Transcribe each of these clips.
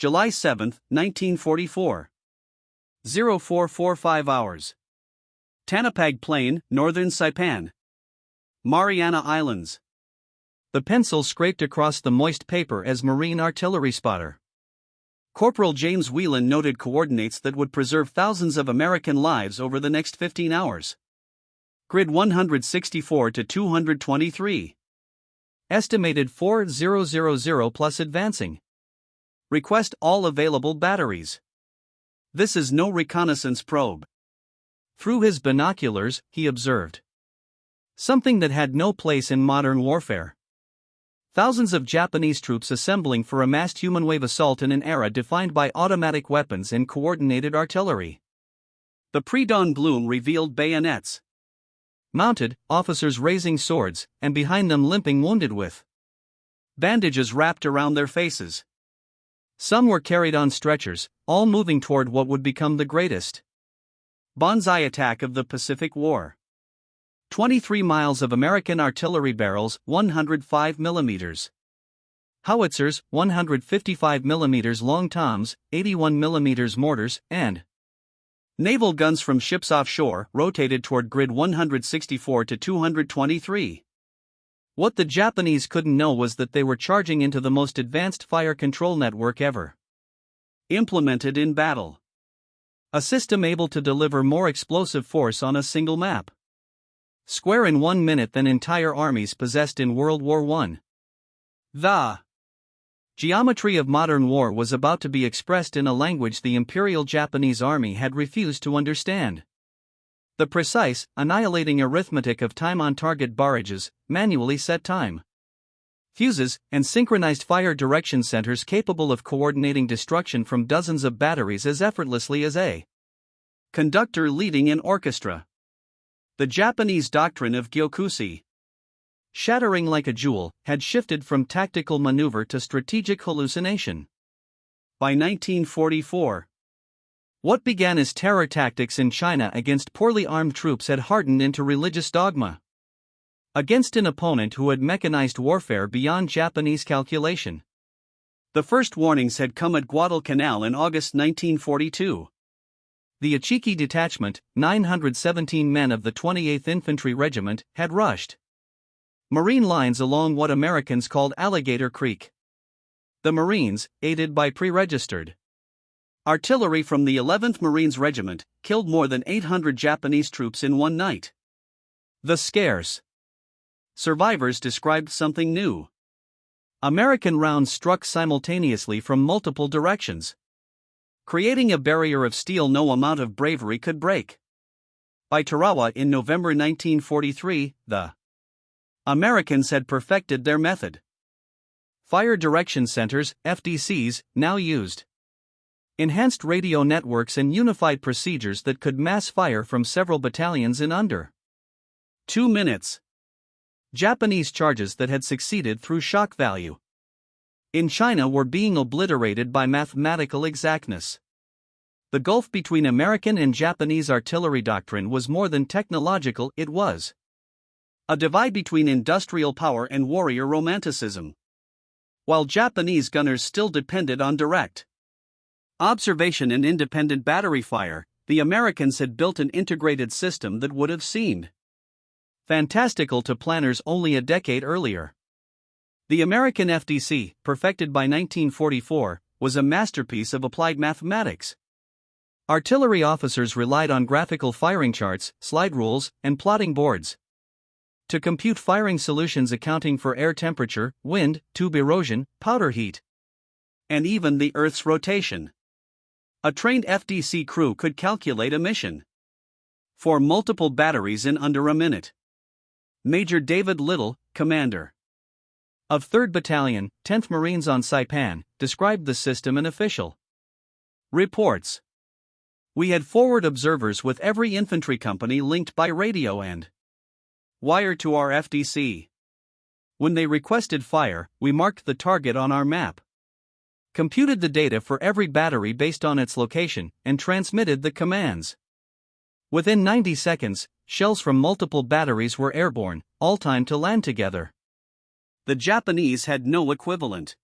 July 7, 1944. 0445 hours. Tanapag Plain, Northern Saipan. Mariana Islands. The pencil scraped across the moist paper as Marine artillery spotter. Corporal James Whelan noted coordinates that would preserve thousands of American lives over the next 15 hours. Grid 164 to 223. Estimated 4000 plus advancing. Request all available batteries. This is no reconnaissance probe. Through his binoculars, he observed something that had no place in modern warfare. Thousands of Japanese troops assembling for a massed human wave assault in an era defined by automatic weapons and coordinated artillery. The pre-dawn gloom revealed bayonets. Mounted, officers raising swords, and behind them limping wounded with bandages wrapped around their faces. Some were carried on stretchers, all moving toward what would become the greatest Banzai attack of the Pacific War. 23 miles of American artillery barrels, 105 mm. Howitzers, 155 mm long toms, 81 mm mortars, and naval guns from ships offshore, rotated toward grid 164 to 223. What the Japanese couldn't know was that they were charging into the most advanced fire control network ever implemented in battle. A system able to deliver more explosive force on a single map square in 1 minute than entire armies possessed in World War I. The geometry of modern war was about to be expressed in a language the Imperial Japanese Army had refused to understand. The precise, annihilating arithmetic of time-on-target barrages, manually set time fuses, and synchronized fire direction centers capable of coordinating destruction from dozens of batteries as effortlessly as a conductor leading an orchestra. The Japanese doctrine of Gyokusei, shattering like a jewel, had shifted from tactical maneuver to strategic hallucination. By 1944, what began as terror tactics in China against poorly armed troops had hardened into religious dogma against an opponent who had mechanized warfare beyond Japanese calculation. The first warnings had come at Guadalcanal in August 1942. The Achiki Detachment, 917 men of the 28th Infantry Regiment, had rushed Marine lines along what Americans called Alligator Creek. The Marines, aided by pre-registered artillery from the 11th Marines Regiment, killed more than 800 Japanese troops in one night. The scarce survivors described something new. American rounds struck simultaneously from multiple directions, creating a barrier of steel no amount of bravery could break. By Tarawa in November 1943, the Americans had perfected their method. Fire Direction Centers, FDCs, now used enhanced radio networks and unified procedures that could mass fire from several battalions in under 2 minutes. Japanese charges that had succeeded through shock value in China were being obliterated by mathematical exactness. The gulf between American and Japanese artillery doctrine was more than technological, it was a divide between industrial power and warrior romanticism. While Japanese gunners still depended on direct observation and independent battery fire, the Americans had built an integrated system that would have seemed fantastical to planners only a decade earlier. The American FDC, perfected by 1944, was a masterpiece of applied mathematics. Artillery officers relied on graphical firing charts, slide rules, and plotting boards to compute firing solutions accounting for air temperature, wind, tube erosion, powder heat, and even the Earth's rotation. A trained FDC crew could calculate a mission for multiple batteries in under a minute. Major David Little, commander of 3rd Battalion, 10th Marines on Saipan, described the system in official reports. We had forward observers with every infantry company linked by radio and wire to our FDC. When they requested fire, we marked the target on our map, computed the data for every battery based on its location, and transmitted the commands. Within 90 seconds, shells from multiple batteries were airborne, all timed to land together. The Japanese had no equivalent.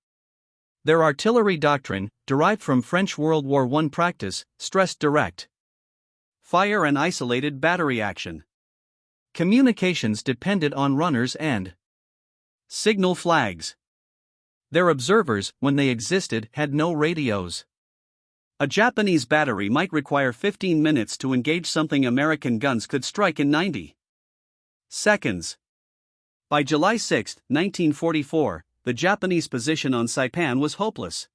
Their artillery doctrine, derived from French World War I practice, stressed direct fire and isolated battery action. communications depended on runners and Signal flags. their observers, when they existed, had no radios. A Japanese battery might require 15 minutes to engage something American guns could strike in 90 seconds. By July 6, 1944, the Japanese position on Saipan was hopeless.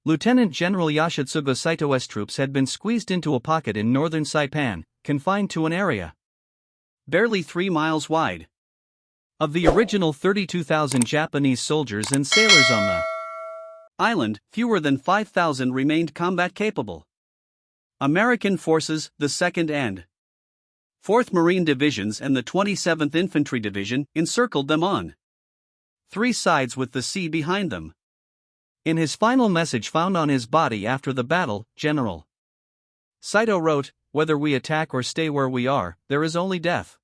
Lieutenant General Yoshitsugu Saito's troops had been squeezed into a pocket in northern Saipan, confined to an area Barely 3 miles wide. of the original 32,000 Japanese soldiers and sailors on the Island, fewer than 5,000 remained combat capable. American forces, the 2nd and 4th Marine Divisions and the 27th Infantry Division, encircled them on 3 sides with the sea behind them. In his final message found on his body after the battle, General Saito wrote, "Whether we attack or stay where we are, there is only death.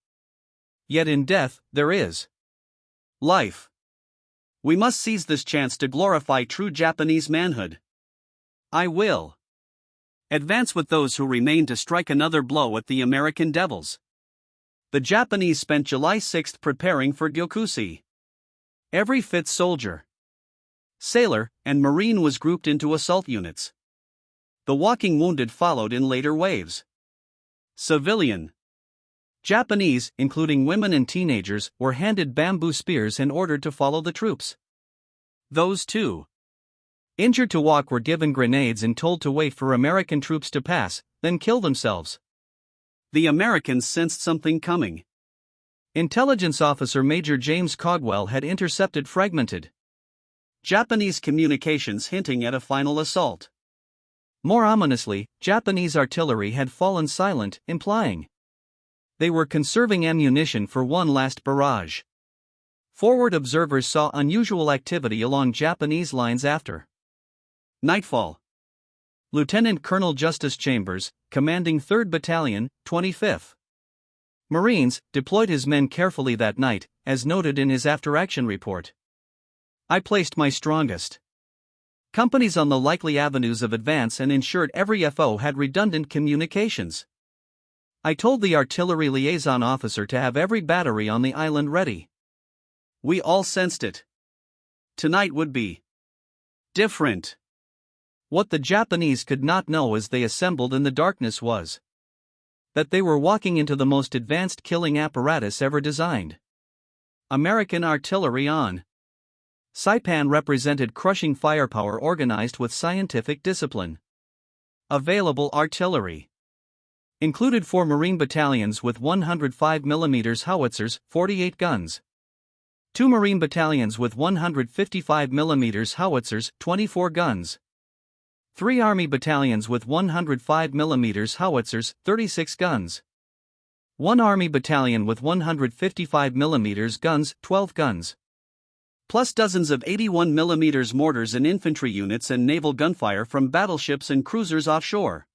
Yet in death, there is life. We must seize this chance to glorify true Japanese manhood. I will advance with those who remain to strike another blow at the American devils." The Japanese spent July 6 preparing for Gyokusei. Every fit soldier, sailor, and Marine was grouped into assault units. The walking wounded followed in later waves. Civilian Japanese, including women and teenagers, were handed bamboo spears and ordered to follow the troops. Those too injured to walk were given grenades and told to wait for American troops to pass, then kill themselves. The Americans sensed something coming. Intelligence officer Major James Cogwell had intercepted fragmented Japanese communications hinting at a final assault. More ominously, Japanese artillery had fallen silent, implying they were conserving ammunition for one last barrage. Forward observers saw unusual activity along Japanese lines after nightfall. Lieutenant Colonel Justice Chambers, commanding 3rd Battalion, 25th Marines, deployed his men carefully that night, as noted in his after-action report. "I placed my strongest companies on the likely avenues of advance and ensured every FO had redundant communications. I told the artillery liaison officer to have every battery on the island ready. We all sensed it. Tonight would be different." What the Japanese could not know as they assembled in the darkness was that they were walking into the most advanced killing apparatus ever designed. American artillery on Saipan represented crushing firepower organized with scientific discipline. Available artillery included 4 Marine battalions with 105 mm howitzers, 48 guns. 2 Marine battalions with 155 mm howitzers, 24 guns. 3 Army battalions with 105 mm howitzers, 36 guns. 1 Army battalion with 155 mm guns, 12 guns. Plus dozens of 81 mm mortars and infantry units and naval gunfire from battleships and cruisers offshore.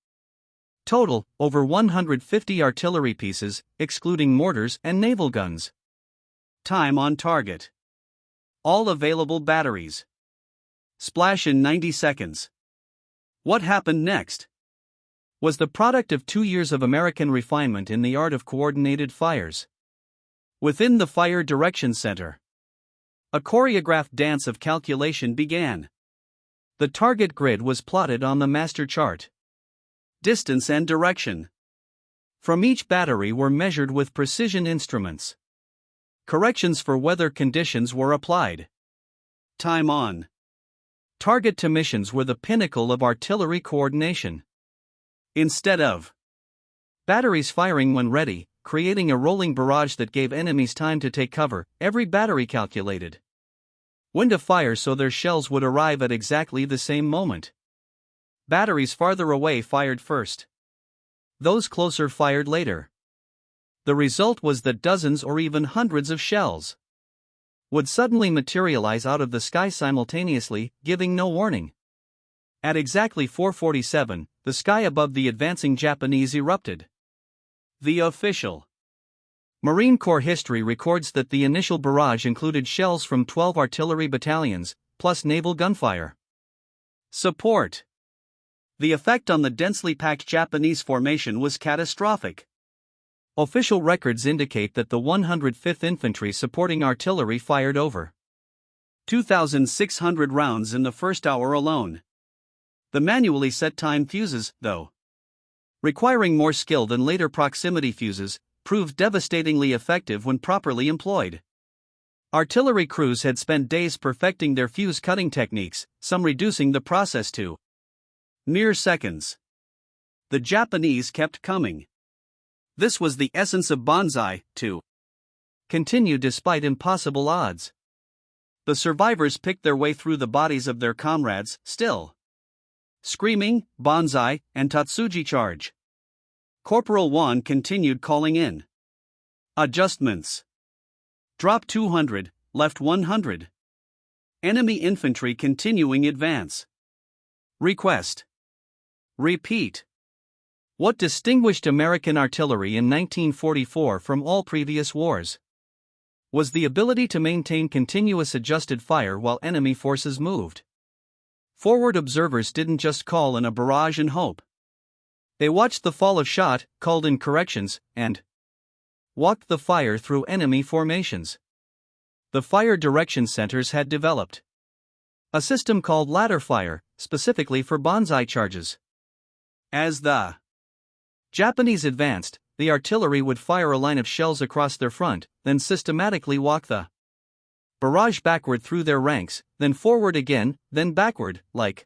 Total, over 150 artillery pieces, excluding mortars and naval guns. Time on target. All available batteries. Splash in 90 seconds. What happened next? Was the product of 2 years of American refinement in the art of coordinated fires. Within the Fire Direction Center, a choreographed dance of calculation began. The target grid was plotted on the master chart. Distance and direction from each battery were measured with precision instruments. Corrections for weather conditions were applied. Time on target to missions were the pinnacle of artillery coordination. Instead of batteries firing when ready, creating a rolling barrage that gave enemies time to take cover, every battery calculated when to fire so their shells would arrive at exactly the same moment. Batteries farther away fired first. Those closer fired later. The result was that dozens or even hundreds of shells would suddenly materialize out of the sky simultaneously, giving no warning. At exactly 4:47, the sky above the advancing Japanese erupted. The official Marine Corps history records that the initial barrage included shells from 12 artillery battalions, plus naval gunfire. Support. The effect on the densely packed Japanese formation was catastrophic. Official records indicate that the 105th Infantry supporting artillery fired over 2,600 rounds in the first hour alone. The manually set time fuses, though requiring more skill than later proximity fuses, proved devastatingly effective when properly employed. Artillery crews had spent days perfecting their fuse cutting techniques, some reducing the process to mere seconds. The Japanese kept coming. This was the essence of Banzai, to continue despite impossible odds. The survivors picked their way through the bodies of their comrades, still screaming, Banzai, and Tatsuji charge. Corporal Wan continued calling in adjustments. Drop 200, left 100. Enemy infantry continuing advance. Request. Repeat. What distinguished American artillery in 1944 from all previous wars was the ability to maintain continuous adjusted fire while enemy forces moved. Forward observers didn't just call in a barrage and hope. They watched the fall of shot, called in corrections, and walked the fire through enemy formations. The fire direction centers had developed a system called ladder fire, specifically for Banzai charges. As the Japanese advanced, the artillery would fire a line of shells across their front, then systematically walk the barrage backward through their ranks, then forward again, then backward, like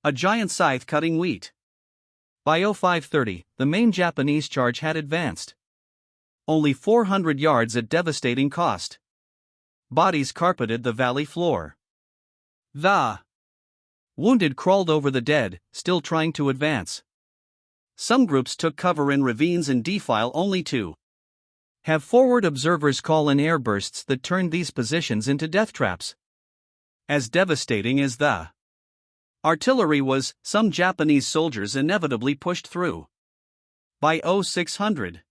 a giant scythe cutting wheat. By 0530, the main Japanese charge had advanced only 400 yards at devastating cost. Bodies carpeted the valley floor. The wounded crawled over the dead, still trying to advance. Some groups took cover in ravines and defile only to have forward observers call in air bursts that turned these positions into death traps. As devastating as the artillery was, some Japanese soldiers inevitably pushed through. By 0600,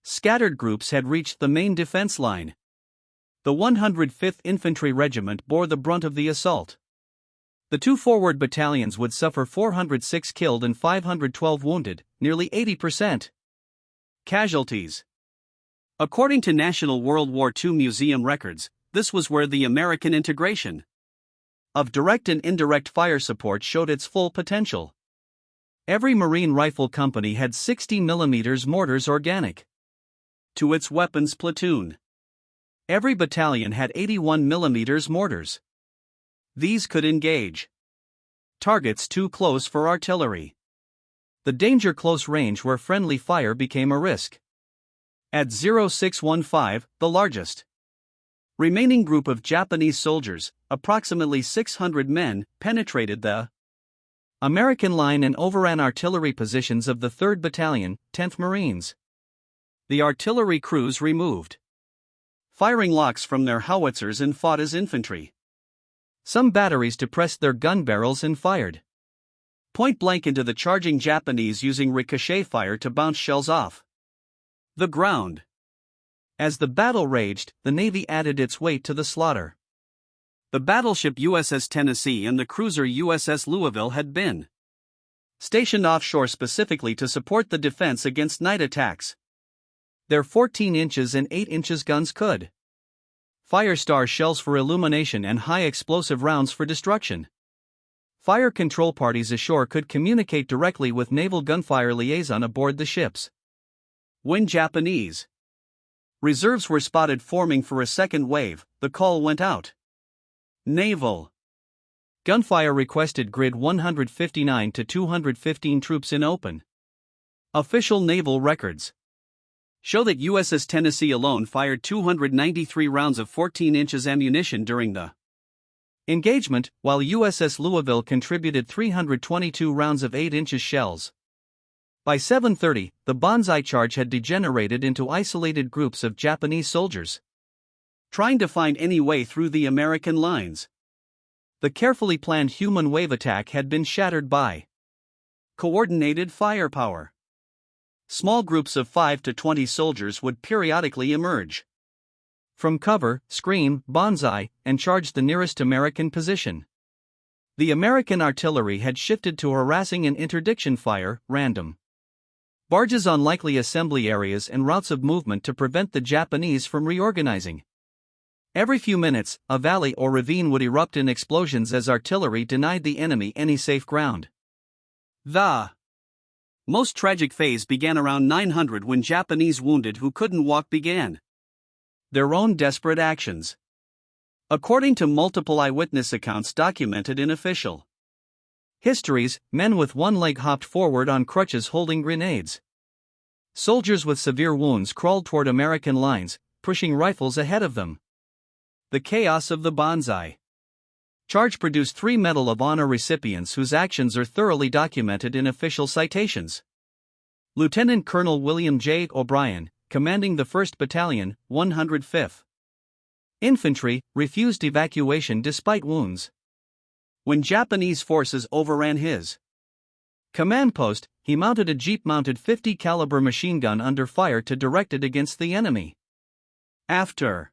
scattered groups had reached the main defense line. The 105th Infantry Regiment bore the brunt of the assault. The two forward battalions would suffer 406 killed and 512 wounded, nearly 80% casualties. According to National World War II Museum records, this was where the American integration of direct and indirect fire support showed its full potential. Every Marine rifle company had 60 mm mortars organic to its weapons platoon. Every battalion had 81 mm mortars. These could engage targets too close for artillery. The danger close range where friendly fire became a risk. At 0615, the largest remaining group of Japanese soldiers, approximately 600 men, penetrated the American line and overran artillery positions of the 3rd Battalion, 10th Marines. The artillery crews removed firing locks from their howitzers and fought as infantry. Some batteries depressed their gun barrels and fired point blank into the charging Japanese using ricochet fire to bounce shells off the ground. As the battle raged, the Navy added its weight to the slaughter. The battleship USS Tennessee and the cruiser USS Louisville had been stationed offshore specifically to support the defense against night attacks. Their 14 inches and 8 inches guns could fire star shells for illumination and high explosive rounds for destruction. Fire control parties ashore could communicate directly with naval gunfire liaison aboard the ships. When Japanese reserves were spotted forming for a second wave, the call went out. Naval gunfire requested grid 159 to 215 troops in open. Official naval records show that USS Tennessee alone fired 293 rounds of 14 inches ammunition during the engagement, while USS Louisville contributed 322 rounds of 8 inches shells. By 7:30, the Banzai charge had degenerated into isolated groups of Japanese soldiers trying to find any way through the American lines. The carefully planned human wave attack had been shattered by coordinated firepower. Small groups of 5 to 20 soldiers would periodically emerge from cover, scream, Banzai, and charge the nearest American position. The American artillery had shifted to harassing and interdiction fire, random barges on likely assembly areas and routes of movement to prevent the Japanese from reorganizing. Every few minutes, a valley or ravine would erupt in explosions as artillery denied the enemy any safe ground. The most tragic phase began around 900 when Japanese wounded who couldn't walk began their own desperate actions. According to multiple eyewitness accounts documented in official histories, men with one leg hopped forward on crutches holding grenades. Soldiers with severe wounds crawled toward American lines, pushing rifles ahead of them. The chaos of the Banzai charge produced 3 Medal of Honor recipients whose actions are thoroughly documented in official citations. Lieutenant Colonel William J. O'Brien, commanding the 1st Battalion, 105th Infantry, refused evacuation despite wounds. When Japanese forces overran his command post, he mounted a Jeep-mounted 50 caliber machine gun under fire to direct it against the enemy. After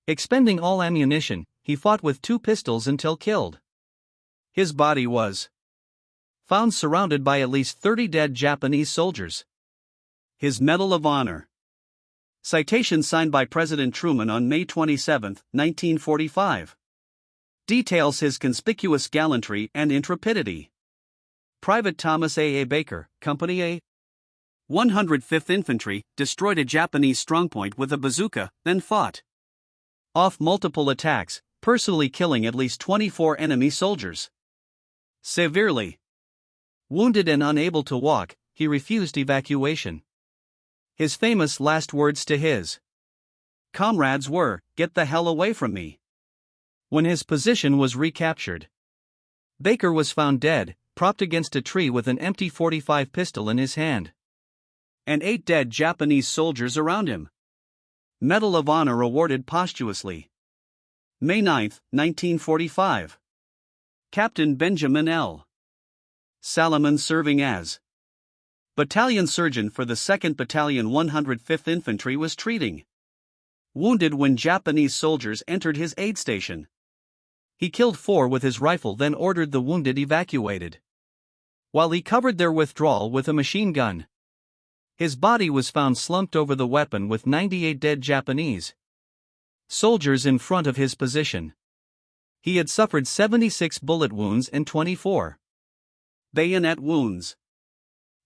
expending all ammunition, he fought with 2 pistols until killed. His body was found surrounded by at least 30 dead Japanese soldiers. His Medal of Honor citation signed by President Truman on May 27, 1945. Details his conspicuous gallantry and intrepidity. Private Thomas A. Baker, Company A. 105th Infantry, destroyed a Japanese strongpoint with a bazooka, then fought off multiple attacks, personally killing at least 24 enemy soldiers. Severely wounded and unable to walk, he refused evacuation. His famous last words to his comrades were, "Get the hell away from me." When his position was recaptured, Baker was found dead, propped against a tree with an empty .45 pistol in his hand. And 8 dead Japanese soldiers around him. Medal of Honor awarded posthumously. May 9, 1945. Captain Benjamin L. Salomon serving as battalion surgeon for the 2nd Battalion 105th Infantry was treating wounded when Japanese soldiers entered his aid station. He killed 4 with his rifle, then ordered the wounded evacuated, while he covered their withdrawal with a machine gun. His body was found slumped over the weapon with 98 dead Japanese soldiers in front of his position. He had suffered 76 bullet wounds and 24 bayonet wounds.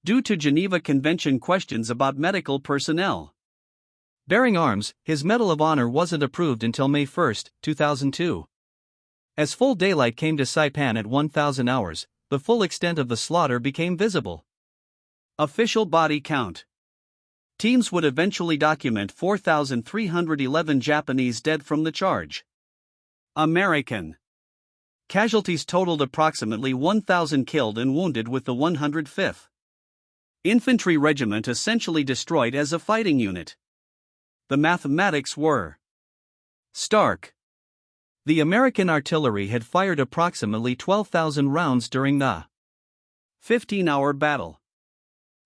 Due to Geneva Convention questions about medical personnel bearing arms, his Medal of Honor wasn't approved until May 1, 2002. As full daylight came to Saipan at 1000 hours, the full extent of the slaughter became visible. Official body count. Teams would eventually document 4,311 Japanese dead from the charge. American casualties totaled approximately 1,000 killed and wounded, with the 105th Infantry Regiment essentially destroyed as a fighting unit. The mathematics were stark. The American artillery had fired approximately 12,000 rounds during the 15-hour battle.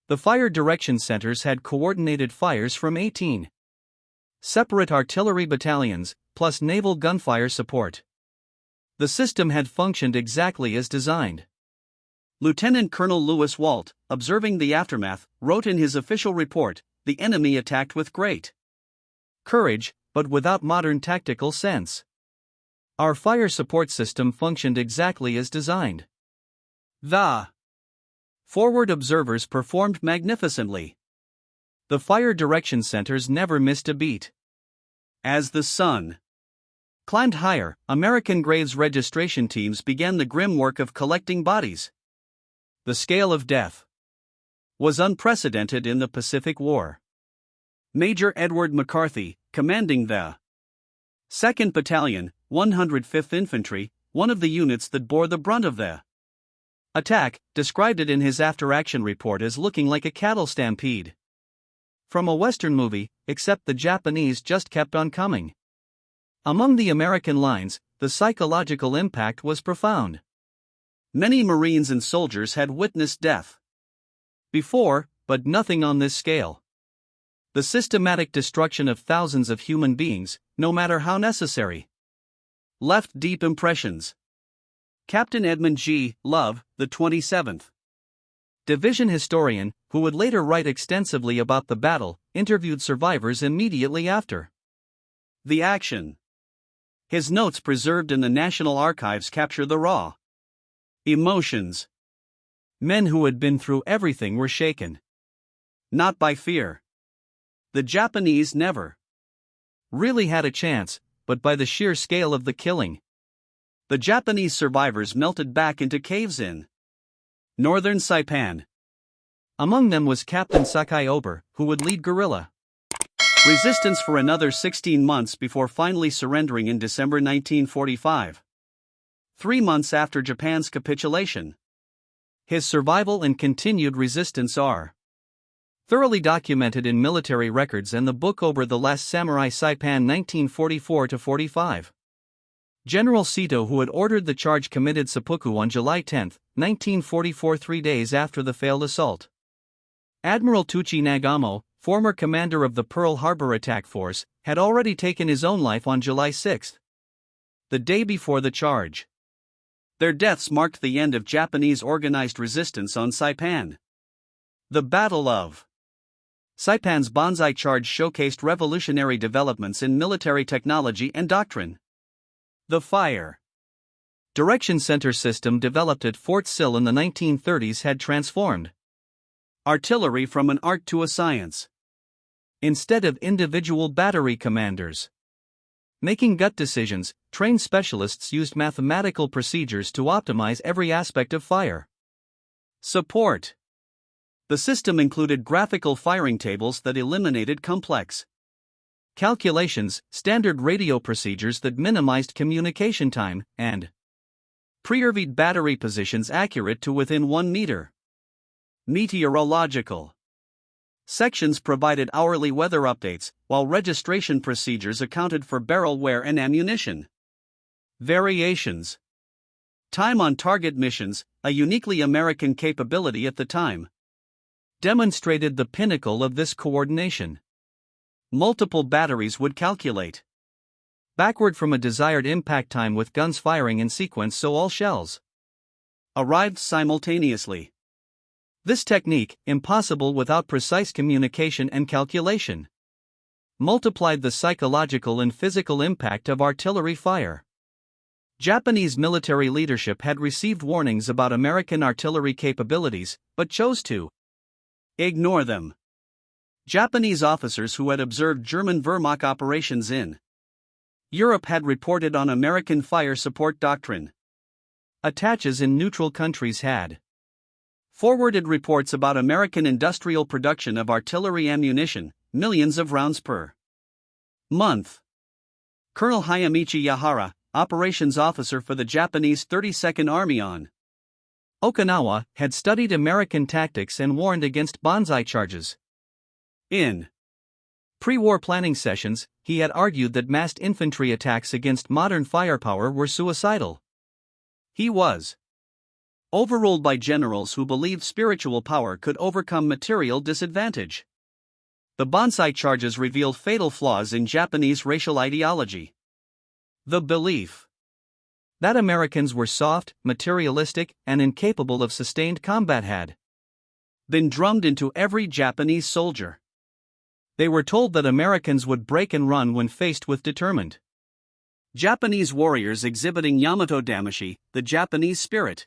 The fire direction centers had coordinated fires from 18 separate artillery battalions, plus naval gunfire support. The system had functioned exactly as designed. Lieutenant Colonel Lewis Walt, observing the aftermath, wrote in his official report, "The enemy attacked with great courage, but without modern tactical sense. Our fire support system functioned exactly as designed. The forward observers performed magnificently. The fire direction centers never missed a beat. As the sun climbed higher, American graves registration teams began the grim work of collecting bodies. The scale of death was unprecedented in the Pacific War. Major Edward McCarthy, commanding the 2nd Battalion, 105th Infantry, one of the units that bore the brunt of the attack, described it in his after-action report as looking like a cattle stampede from a Western movie, except the Japanese just kept on coming. Among the American lines, the psychological impact was profound. Many Marines and soldiers had witnessed death before, but nothing on this scale. The systematic destruction of thousands of human beings, no matter how necessary, left deep impressions. Captain Edmund G. Love, the 27th Division historian, who would later write extensively about the battle, interviewed survivors immediately after the action. His notes preserved in the National Archives capture the raw emotions. Men who had been through everything were shaken. Not by fear. The Japanese never really had a chance, but by the sheer scale of the killing. The Japanese survivors melted back into caves in northern Saipan. Among them was Captain Sakai Ober, who would lead guerrilla resistance for another 16 months before finally surrendering in December 1945. 3 months after Japan's capitulation. His survival and continued resistance are thoroughly documented in military records and the book Ober the Last Samurai Saipan 1944-45. General Sito, who had ordered the charge, committed seppuku on July 10, 1944, 3 days after the failed assault. Admiral Tuchi Nagamo, former commander of the Pearl Harbor attack force, had already taken his own life on July 6, the day before the charge. Their deaths marked the end of Japanese organized resistance on Saipan. The Battle of Saipan's Banzai charge showcased revolutionary developments in military technology and doctrine. The Fire Direction Center system developed at Fort Sill in the 1930s had transformed artillery from an art to a science. Instead of individual battery commanders making gut decisions, trained specialists used mathematical procedures to optimize every aspect of fire. Support. The system included graphical firing tables that eliminated complex calculations, standard radio procedures that minimized communication time, and pre-read battery positions accurate to within 1 meter. Meteorological sections provided hourly weather updates, while registration procedures accounted for barrel wear and ammunition variations. Time on target missions, a uniquely American capability at the time, demonstrated the pinnacle of this coordination. Multiple batteries would calculate backward from a desired impact time with guns firing in sequence so all shells arrived simultaneously. This technique, impossible without precise communication and calculation, multiplied the psychological and physical impact of artillery fire. Japanese military leadership had received warnings about American artillery capabilities, but chose to ignore them. Japanese officers who had observed German Wehrmacht operations in Europe had reported on American fire support doctrine. Attaches in neutral countries had forwarded reports about American industrial production of artillery ammunition, millions of rounds per month. Colonel Hayamichi Yahara, operations officer for the Japanese 32nd Army on Okinawa, had studied American tactics and warned against Banzai charges. In pre-war planning sessions, he had argued that massed infantry attacks against modern firepower were suicidal. He was overruled by generals who believed spiritual power could overcome material disadvantage. The Banzai charges revealed fatal flaws in Japanese racial ideology. The belief that Americans were soft, materialistic, and incapable of sustained combat had been drummed into every Japanese soldier. They were told that Americans would break and run when faced with determined Japanese warriors exhibiting Yamato Damashi, the Japanese spirit.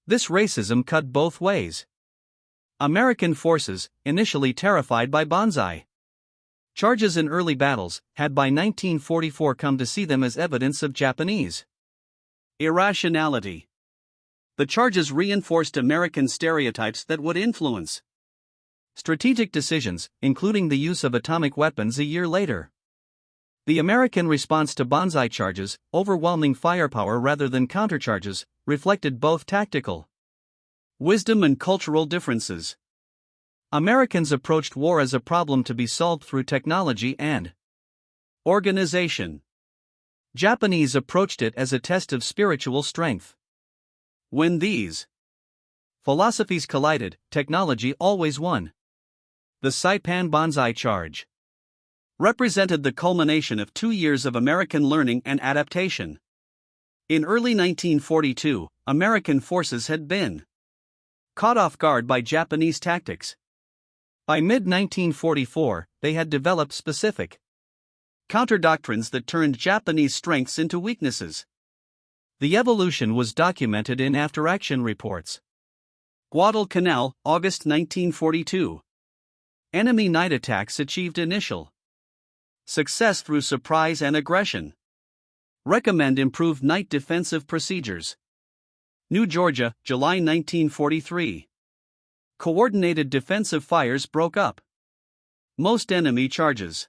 This racism cut both ways. American forces, initially terrified by Banzai charges in early battles, had by 1944 come to see them as evidence of Japanese irrationality. The charges reinforced American stereotypes that would influence strategic decisions, including the use of atomic weapons a year later. The American response to Banzai charges, overwhelming firepower rather than countercharges, reflected both tactical wisdom and cultural differences. Americans approached war as a problem to be solved through technology and organization. Japanese approached it as a test of spiritual strength. When these philosophies collided, technology always won. The Saipan Banzai charge represented the culmination of 2 years of American learning and adaptation. In early 1942, American forces had been caught off guard by Japanese tactics. By mid-1944, they had developed specific counter-doctrines that turned Japanese strengths into weaknesses. The evolution was documented in after-action reports. Guadalcanal, August 1942. Enemy night attacks achieved initial success through surprise and aggression. Recommend improved night defensive procedures. New Georgia, July 1943. Coordinated defensive fires broke up most enemy charges.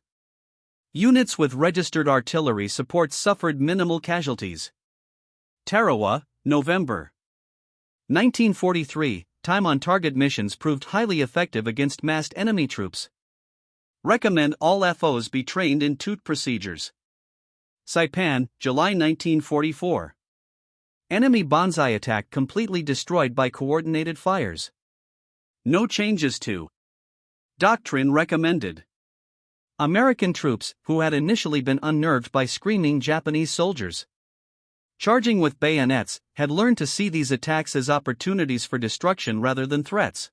Units with registered artillery support suffered minimal casualties. Tarawa, November 1943. Time on target missions proved highly effective against massed enemy troops. Recommend all FOs be trained in TOOT procedures. Saipan, July 1944. Enemy Banzai attack completely destroyed by coordinated fires. No changes to doctrine recommended. American troops, who had initially been unnerved by screaming Japanese soldiers charging with bayonets, had learned to see these attacks as opportunities for destruction rather than threats.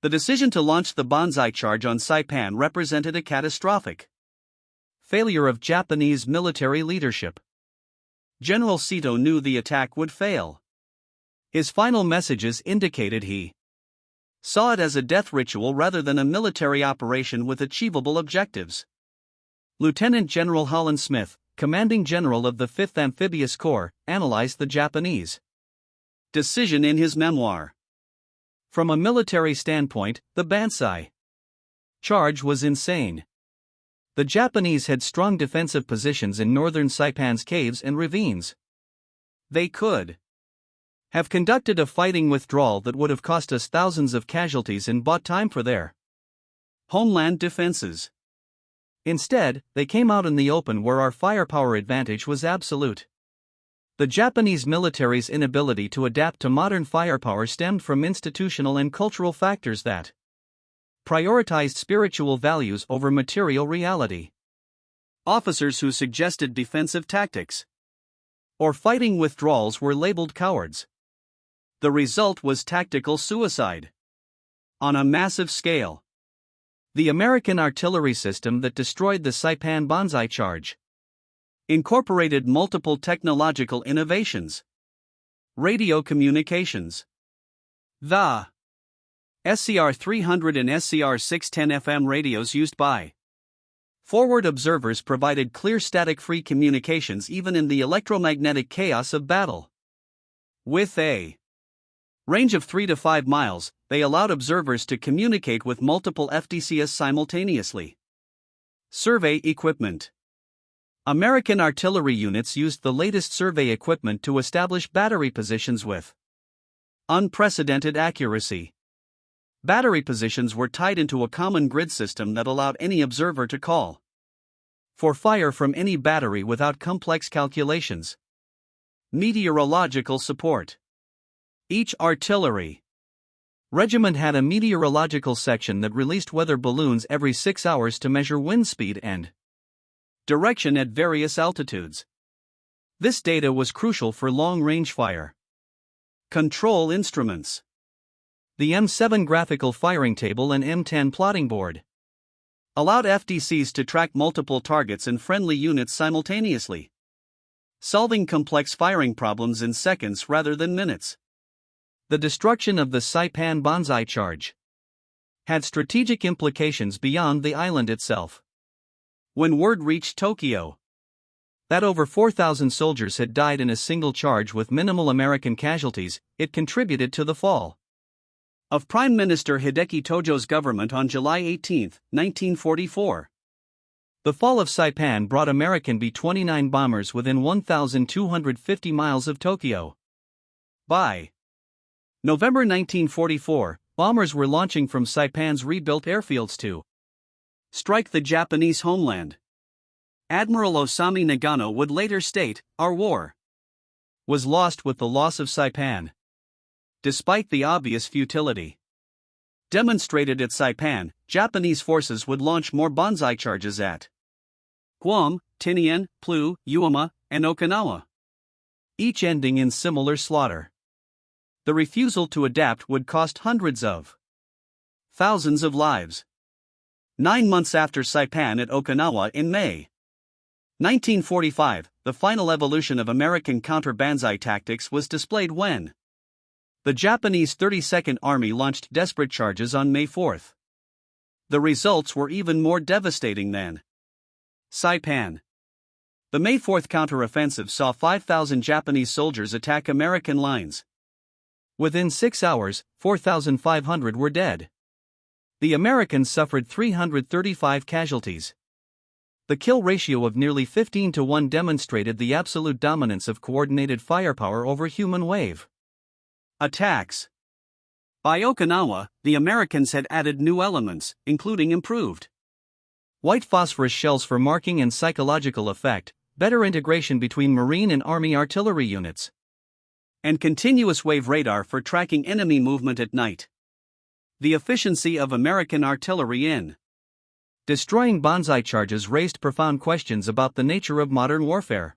The decision to launch the Banzai charge on Saipan represented a catastrophic failure of Japanese military leadership. General Sito knew the attack would fail. His final messages indicated he saw it as a death ritual rather than a military operation with achievable objectives. Lieutenant General Holland Smith, commanding general of the 5th Amphibious Corps, analyzed the Japanese decision in his memoir. From a military standpoint, the Banzai charge was insane. The Japanese had strong defensive positions in northern Saipan's caves and ravines. They could have conducted a fighting withdrawal that would have cost us thousands of casualties and bought time for their homeland defenses. Instead, they came out in the open where our firepower advantage was absolute. The Japanese military's inability to adapt to modern firepower stemmed from institutional and cultural factors that prioritized spiritual values over material reality. Officers who suggested defensive tactics or fighting withdrawals were labeled cowards. The result was tactical suicide on a massive scale. The American artillery system that destroyed the Saipan Banzai charge incorporated multiple technological innovations. Radio communications. The SCR 300 and SCR 610 FM radios used by forward observers provided clear static-free communications even in the electromagnetic chaos of battle. With a range of 3 to 5 miles, they allowed observers to communicate with multiple FDCs simultaneously. Survey equipment. American artillery units used the latest survey equipment to establish battery positions with unprecedented accuracy. Battery positions were tied into a common grid system that allowed any observer to call for fire from any battery without complex calculations. Meteorological support. Each artillery regiment had a meteorological section that released weather balloons every 6 hours to measure wind speed and direction at various altitudes. This data was crucial for long-range fire. Control instruments. The M7 graphical firing table and M10 plotting board allowed FDCs to track multiple targets and friendly units simultaneously, solving complex firing problems in seconds rather than minutes. The destruction of the Saipan Banzai charge had strategic implications beyond the island itself. When word reached Tokyo that over 4,000 soldiers had died in a single charge with minimal American casualties, it contributed to the fall of Prime Minister Hideki Tojo's government on July 18, 1944. The fall of Saipan brought American B-29 bombers within 1,250 miles of Tokyo. By November 1944, bombers were launching from Saipan's rebuilt airfields to strike the Japanese homeland. Admiral Osami Nagano would later state, "Our war was lost with the loss of Saipan." Despite the obvious futility demonstrated at Saipan, Japanese forces would launch more Banzai charges at Guam, Tinian, Plu, Uema, and Okinawa. each ending in similar slaughter. The refusal to adapt would cost hundreds of thousands of lives. 9 months after Saipan at Okinawa in May 1945, the final evolution of American counter-Banzai tactics was displayed when the Japanese 32nd Army launched desperate charges on May 4. The results were even more devastating than Saipan. The May 4 counteroffensive saw 5,000 Japanese soldiers attack American lines. Within 6 hours, 4,500 were dead. The Americans suffered 335 casualties. The kill ratio of nearly 15-1 demonstrated the absolute dominance of coordinated firepower over human wave attacks. By Okinawa, the Americans had added new elements, including improved white phosphorus shells for marking and psychological effect, better integration between Marine and Army artillery units, and continuous wave radar for tracking enemy movement at night. The efficiency of American artillery in destroying Banzai charges raised profound questions about the nature of modern warfare.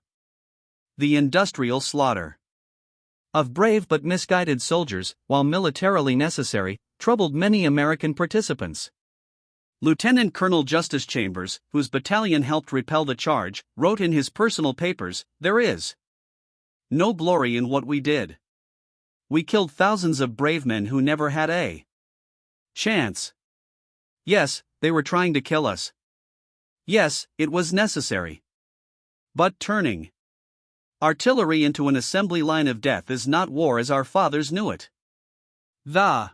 The industrial slaughter of brave but misguided soldiers, while militarily necessary, troubled many American participants. Lieutenant Colonel Justice Chambers, whose battalion helped repel the charge, wrote in his personal papers, "There is no glory in what we did. We killed thousands of brave men who never had a chance. Yes, they were trying to kill us. Yes, it was necessary. But turning artillery into an assembly line of death is not war as our fathers knew it." The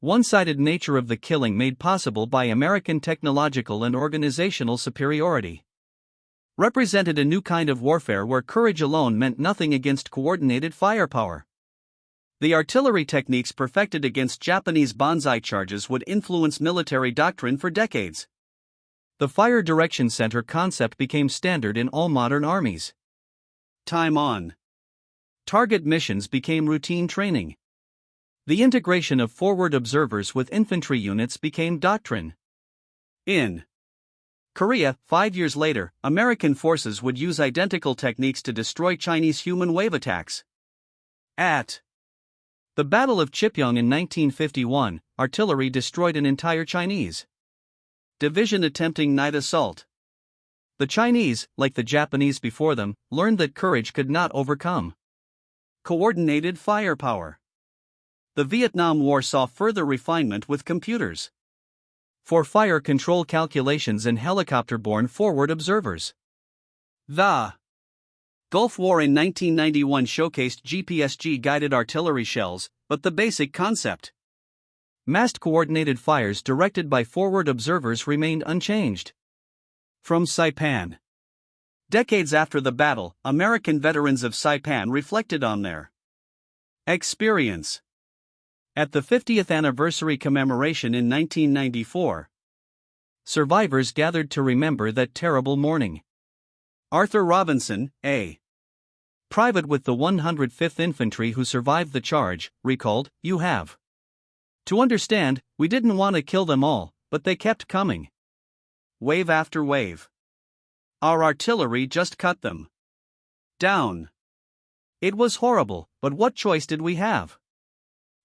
one-sided nature of the killing made possible by American technological and organizational superiority represented a new kind of warfare where courage alone meant nothing against coordinated firepower. The artillery techniques perfected against Japanese Banzai charges would influence military doctrine for decades. The fire direction center concept became standard in all modern armies. Time on target missions became routine training. The integration of forward observers with infantry units became doctrine. In Korea, 5 years later, American forces would use identical techniques to destroy Chinese human wave attacks. At the Battle of Chipyong in 1951, artillery destroyed an entire Chinese division attempting night assault. The Chinese, like the Japanese before them, learned that courage could not overcome coordinated firepower. The Vietnam War saw further refinement with computers for fire control calculations and helicopter-borne forward observers. The Gulf War in 1991 showcased GPSG-guided artillery shells, but the basic concept, massed coordinated fires directed by forward observers, remained unchanged. From Saipan. Decades after the battle, American veterans of Saipan reflected on their experience. At the 50th anniversary commemoration in 1994, survivors gathered to remember that terrible morning. Arthur Robinson, a private with the 105th Infantry who survived the charge, recalled, "You have to understand, we didn't want to kill them all, but they kept coming. Wave after wave. Our artillery just cut them down. It was horrible, but what choice did we have?"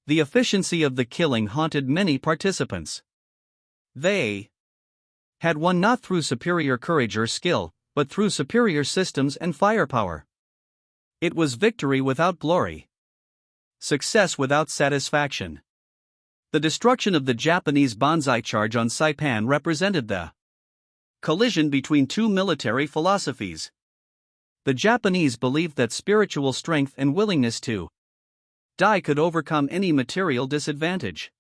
The efficiency of the killing haunted many participants. They had won not through superior courage or skill, but through superior systems and firepower. It was victory without glory, success without satisfaction. The destruction of the Japanese Banzai charge on Saipan represented the collision between two military philosophies. The Japanese believed that spiritual strength and willingness to die could overcome any material disadvantage.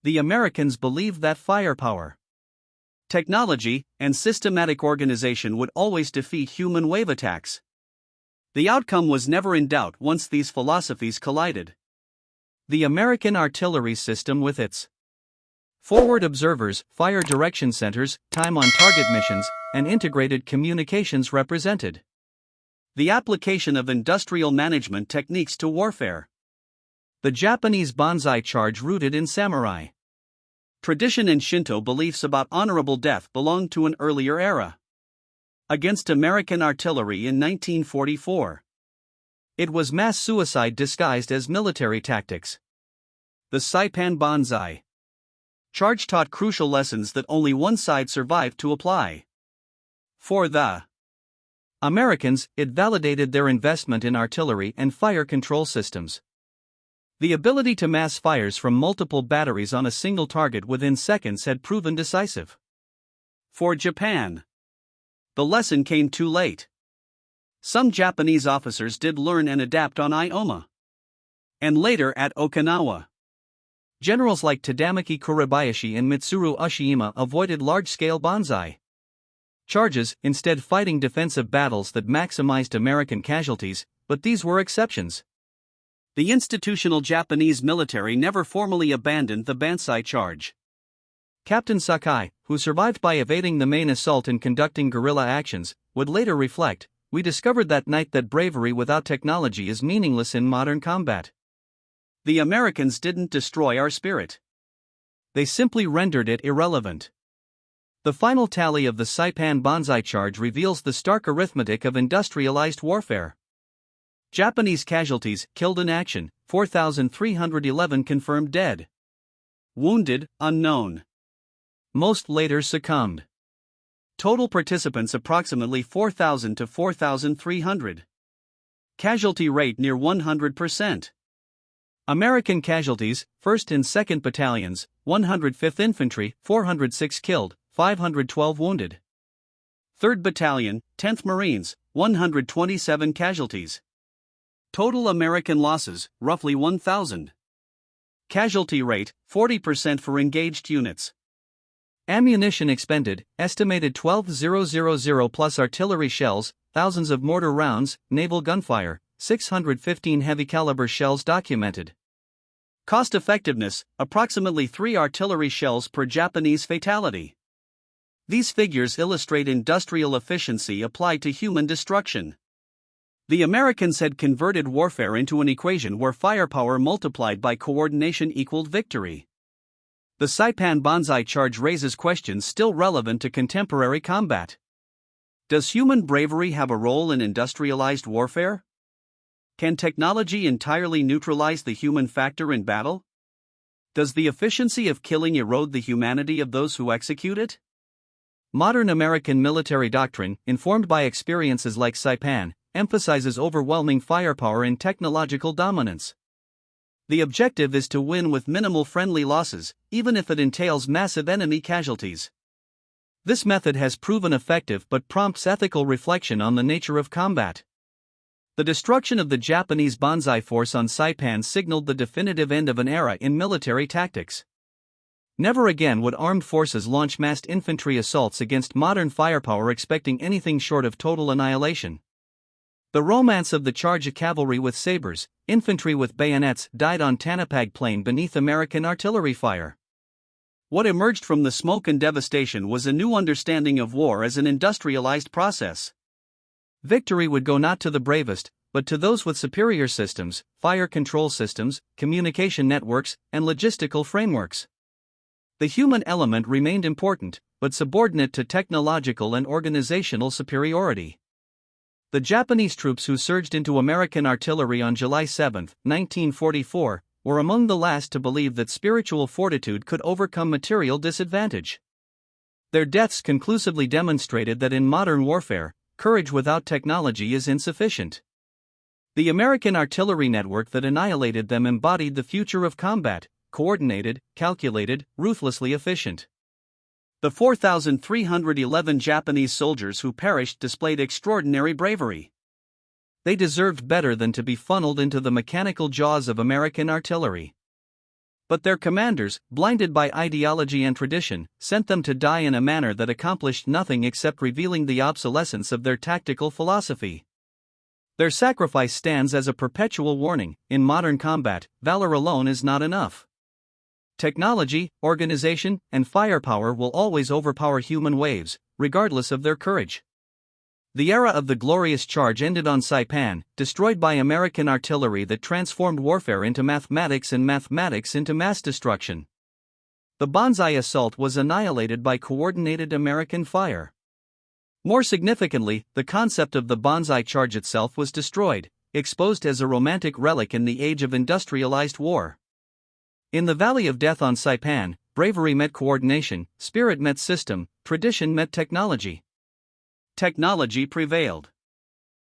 The Americans believed that firepower, technology, and systematic organization would always defeat human wave attacks. The outcome was never in doubt once these philosophies collided. The American artillery system with its forward observers, fire direction centers, time on target missions, and integrated communications represented the application of industrial management techniques to warfare. The Japanese Banzai charge rooted in samurai tradition and Shinto beliefs about honorable death belonged to an earlier era. Against American artillery in 1944, It was mass suicide disguised as military tactics. The Saipan Banzai charge taught crucial lessons that only one side survived to apply. For the Americans, it validated their investment in artillery and fire control systems. The ability to mass fires from multiple batteries on a single target within seconds had proven decisive. For Japan, the lesson came too late. Some Japanese officers did learn and adapt on Ioma, and later at Okinawa. Generals like Tadamaki Kuribayashi and Mitsuru Oshima avoided large-scale Banzai charges, instead fighting defensive battles that maximized American casualties, but these were exceptions. The institutional Japanese military never formally abandoned the Banzai charge. Captain Sakai, who survived by evading the main assault and conducting guerrilla actions, would later reflect, "We discovered that night that bravery without technology is meaningless in modern combat. The Americans didn't destroy our spirit. They simply rendered it irrelevant." The final tally of the Saipan Banzai charge reveals the stark arithmetic of industrialized warfare. Japanese casualties killed in action, 4,311 confirmed dead. Wounded, unknown. Most later succumbed. Total participants approximately 4,000 to 4,300. Casualty rate near 100%. American casualties, 1st and 2nd Battalions, 105th Infantry, 406 killed, 512 wounded. 3rd Battalion, 10th Marines, 127 casualties. Total American losses, roughly 1,000. Casualty rate, 40% for engaged units. Ammunition expended, estimated 12,000 plus artillery shells, thousands of mortar rounds, naval gunfire, 615 heavy-caliber shells documented. Cost effectiveness, approximately 3 artillery shells per Japanese fatality. These figures illustrate industrial efficiency applied to human destruction. The Americans had converted warfare into an equation where firepower multiplied by coordination equaled victory. The Saipan Banzai charge raises questions still relevant to contemporary combat. Does human bravery have a role in industrialized warfare? Can technology entirely neutralize the human factor in battle? Does the efficiency of killing erode the humanity of those who execute it? Modern American military doctrine, informed by experiences like Saipan, emphasizes overwhelming firepower and technological dominance. The objective is to win with minimal friendly losses, even if it entails massive enemy casualties. This method has proven effective but prompts ethical reflection on the nature of combat. The destruction of the Japanese Banzai force on Saipan signaled the definitive end of an era in military tactics. Never again would armed forces launch massed infantry assaults against modern firepower expecting anything short of total annihilation. The romance of the charge of cavalry with sabers, infantry with bayonets died on Tanapag Plain beneath American artillery fire. What emerged from the smoke and devastation was a new understanding of war as an industrialized process. Victory would go not to the bravest, but to those with superior systems, fire control systems, communication networks, and logistical frameworks. The human element remained important, but subordinate to technological and organizational superiority. The Japanese troops who surged into American artillery on July 7, 1944, were among the last to believe that spiritual fortitude could overcome material disadvantage. Their deaths conclusively demonstrated that in modern warfare, courage without technology is insufficient. The American artillery network that annihilated them embodied the future of combat: coordinated, calculated, ruthlessly efficient. The 4,311 Japanese soldiers who perished displayed extraordinary bravery. They deserved better than to be funneled into the mechanical jaws of American artillery. But their commanders, blinded by ideology and tradition, sent them to die in a manner that accomplished nothing except revealing the obsolescence of their tactical philosophy. Their sacrifice stands as a perpetual warning: in modern combat, valor alone is not enough. Technology, organization, and firepower will always overpower human waves, regardless of their courage. The era of the glorious charge ended on Saipan, destroyed by American artillery that transformed warfare into mathematics and mathematics into mass destruction. The Banzai assault was annihilated by coordinated American fire. More significantly, the concept of the Banzai charge itself was destroyed, exposed as a romantic relic in the age of industrialized war. In the Valley of Death on Saipan, bravery met coordination, spirit met system, tradition met technology. Technology prevailed.